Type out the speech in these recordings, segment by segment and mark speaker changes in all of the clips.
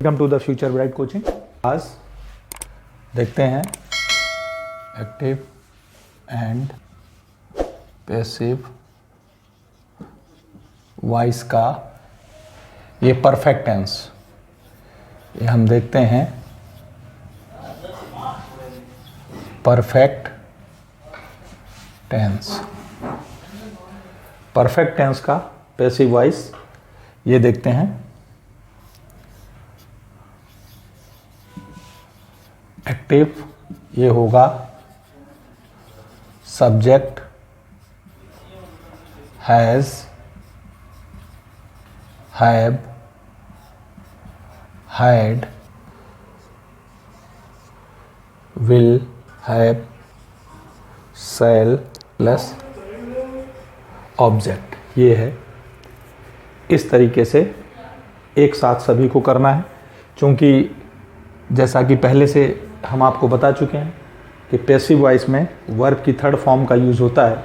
Speaker 1: Welcome to the future bright coaching. आज देखते हैं एक्टिव एंड पैसिव वॉइस का ये परफेक्ट टेंस। ये हम देखते हैं परफेक्ट टेंस। परफेक्ट टेंस का पैसिव वॉइस ये देखते हैं। एक्टिव ये होगा subject has, have, had, will have, shell plus object. ये है, इस तरीके से एक साथ सभी को करना है। क्योंकि जैसा कि पहले से हम आपको बता चुके हैं कि पैसिव वॉइस में वर्ब की थर्ड फॉर्म का यूज़ होता है।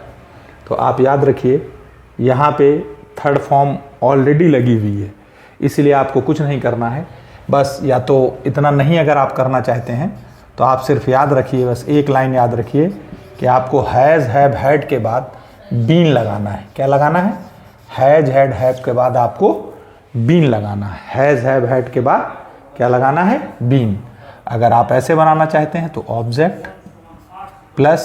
Speaker 1: तो आप याद रखिए, यहाँ पे थर्ड फॉर्म ऑलरेडी लगी हुई है, इसलिए आपको कुछ नहीं करना है। बस या तो इतना नहीं अगर आप करना चाहते हैं तो आप सिर्फ याद रखिए, बस एक लाइन याद रखिए कि आपको हैज़, हैव, हैड के बाद बीन लगाना है। क्या लगाना है? हैज, हैड, हैव के बाद आपको बीन लगाना है। हैज़, हैव, हैड के बाद क्या लगाना है? बीन। अगर आप ऐसे बनाना चाहते हैं तो ऑब्जेक्ट प्लस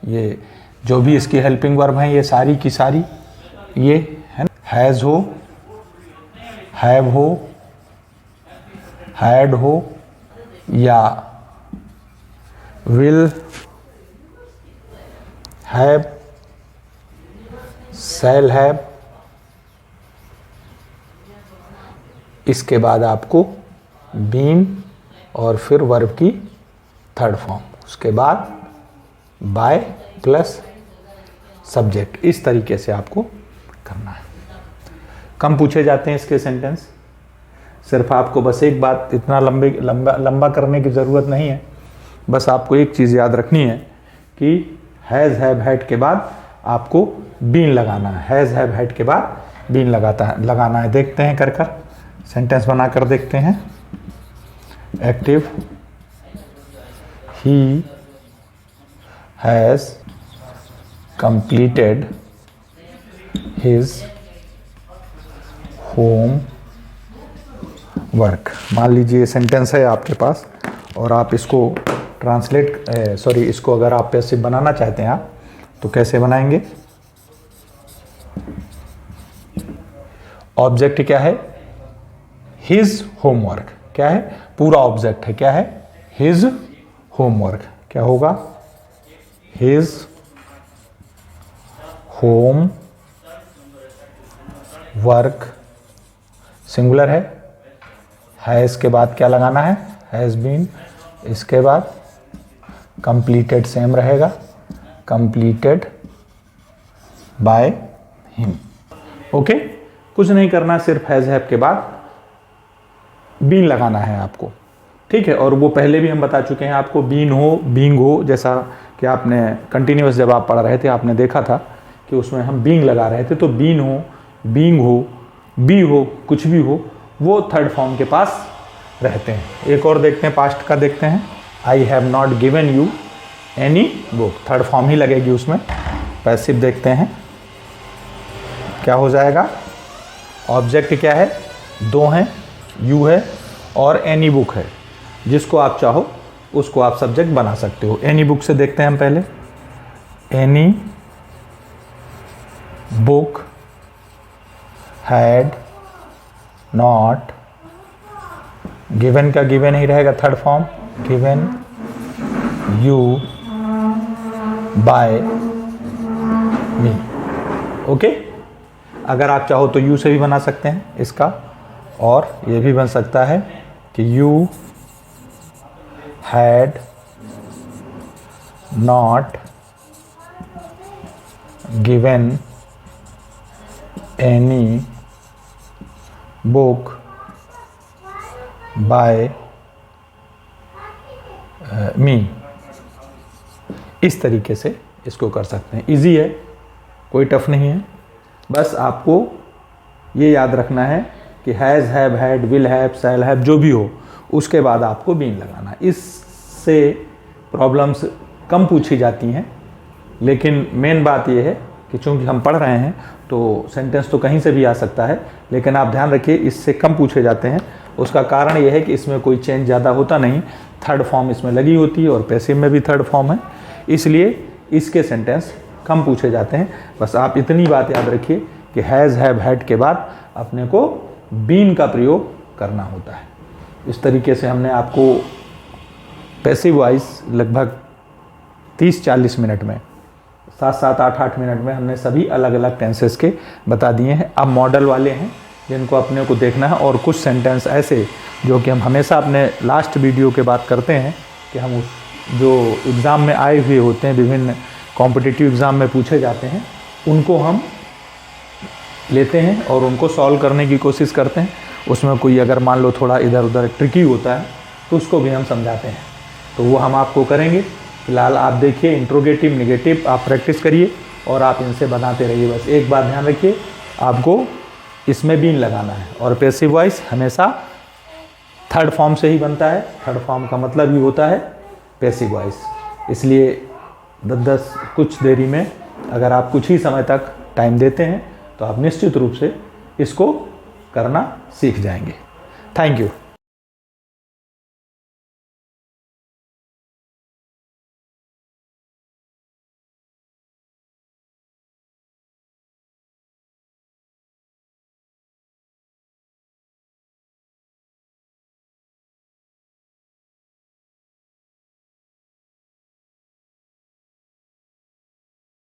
Speaker 1: ये जो भी इसकी हेल्पिंग वर्ब हैं, ये सारी की सारी ये है, हैज़ हो, हैव हो, हैड हो या विल हैव, शैल हैव, इसके बाद आपको बीन और फिर वर्ब की थर्ड फॉर्म, उसके बाद बाय प्लस सब्जेक्ट। इस तरीके से आपको करना है। कम पूछे जाते हैं इसके सेंटेंस। सिर्फ आपको बस एक बात, इतना लंबा करने की ज़रूरत नहीं है। बस आपको एक चीज़ याद रखनी है कि हैज़, हैव, हैड के बाद आपको बीन लगाना है। हैज़, हैव, हैड के बाद बीन लगाना है। देखते हैं कर सेंटेंस बनाकर देखते हैं। Active, he has completed his homework। मान लीजिए सेंटेंस है आपके पास और आप इसको इसको अगर आप पैसिव बनाना चाहते हैं आप, तो कैसे बनाएंगे? ऑब्जेक्ट क्या है? his homework। क्या है? पूरा ऑब्जेक्ट है। क्या है? his homework। क्या होगा? his homework सिंगुलर है। हैज़ के बाद क्या लगाना है? Has been. इसके बाद कंप्लीटेड सेम रहेगा, कंप्लीटेड बाय हिम। ओके, कुछ नहीं करना, सिर्फ हैज़, हैव के बाद बीन लगाना है आपको। ठीक है। और वो पहले भी हम बता चुके हैं आपको, बीन हो, बींग हो, जैसा कि आपने कंटिन्यूअस जब आप पढ़ रहे थे आपने देखा था कि उसमें हम बींग लगा रहे थे। तो बीन हो, बींग हो, बी हो, कुछ भी हो, वो थर्ड फॉर्म के पास रहते हैं। एक और देखते हैं, पास्ट का देखते हैं। I have not given you any book, third form ही लगेगी उसमें। पैसिव देखते हैं क्या हो जाएगा। ऑब्जेक्ट क्या है? दो हैं, यू है और एनी बुक है। जिसको आप चाहो उसको आप सब्जेक्ट बना सकते हो। एनी बुक से देखते हैं हम पहले। Any book had not, given का गिवन ही रहेगा third form, given you by me. Okay, अगर आप चाहो तो यू से भी बना सकते हैं इसका, और ये भी बन सकता है कि you had not given any book by me. इस तरीके से इसको कर सकते हैं। इजी है, कोई टफ नहीं है। बस आपको ये याद रखना है कि has, have, had, will have, shall have, जो भी हो उसके बाद आपको बीन लगाना। इससे प्रॉब्लम्स कम पूछी जाती हैं, लेकिन मेन बात यह है कि चूंकि हम पढ़ रहे हैं तो सेंटेंस तो कहीं से भी आ सकता है, लेकिन आप ध्यान रखिए इससे कम पूछे जाते हैं। उसका कारण यह है कि इसमें कोई चेंज ज़्यादा होता नहीं, थर्ड फॉर्म इसमें लगी होती है और पैसिव में भी थर्ड फॉर्म है, इसलिए इसके सेंटेंस कम पूछे जाते हैं। बस आप इतनी बात याद रखिए कि हैज़, हैव, हैड के बाद अपने को बीन का प्रयोग करना होता है। इस तरीके से हमने आपको पैसिव वॉइस लगभग 30-40 मिनट में, 7-7, 8-8 मिनट में हमने सभी अलग अलग टेंसेस के बता दिए हैं। अब मॉडल वाले हैं जिनको अपने को देखना है, और कुछ सेंटेंस ऐसे जो कि हम हमेशा अपने लास्ट वीडियो के बात करते हैं कि हम उस जो एग्ज़ाम में आए हुए होते हैं, विभिन्न कॉम्पिटिटिव एग्ज़ाम में पूछे जाते हैं, उनको हम लेते हैं और उनको सॉल्व करने की कोशिश करते हैं। उसमें कोई अगर मान लो थोड़ा इधर उधर ट्रिकी होता है तो उसको भी हम समझाते हैं, तो वो हम आपको करेंगे। फिलहाल आप देखिए इंट्रोगेटिव, नेगेटिव आप प्रैक्टिस करिए और आप इनसे बनाते रहिए। बस एक बात ध्यान रखिए, आपको इसमें बीन लगाना है, और पैसिव वॉइस हमेशा थर्ड फॉर्म से ही बनता है। थर्ड फॉर्म का मतलब ही होता है पैसिव वॉइस, इसलिए 10-10 कुछ देरी में अगर आप कुछ ही समय तक टाइम देते हैं तो आप निश्चित रूप से इसको करना सीख जाएंगे। Thank you.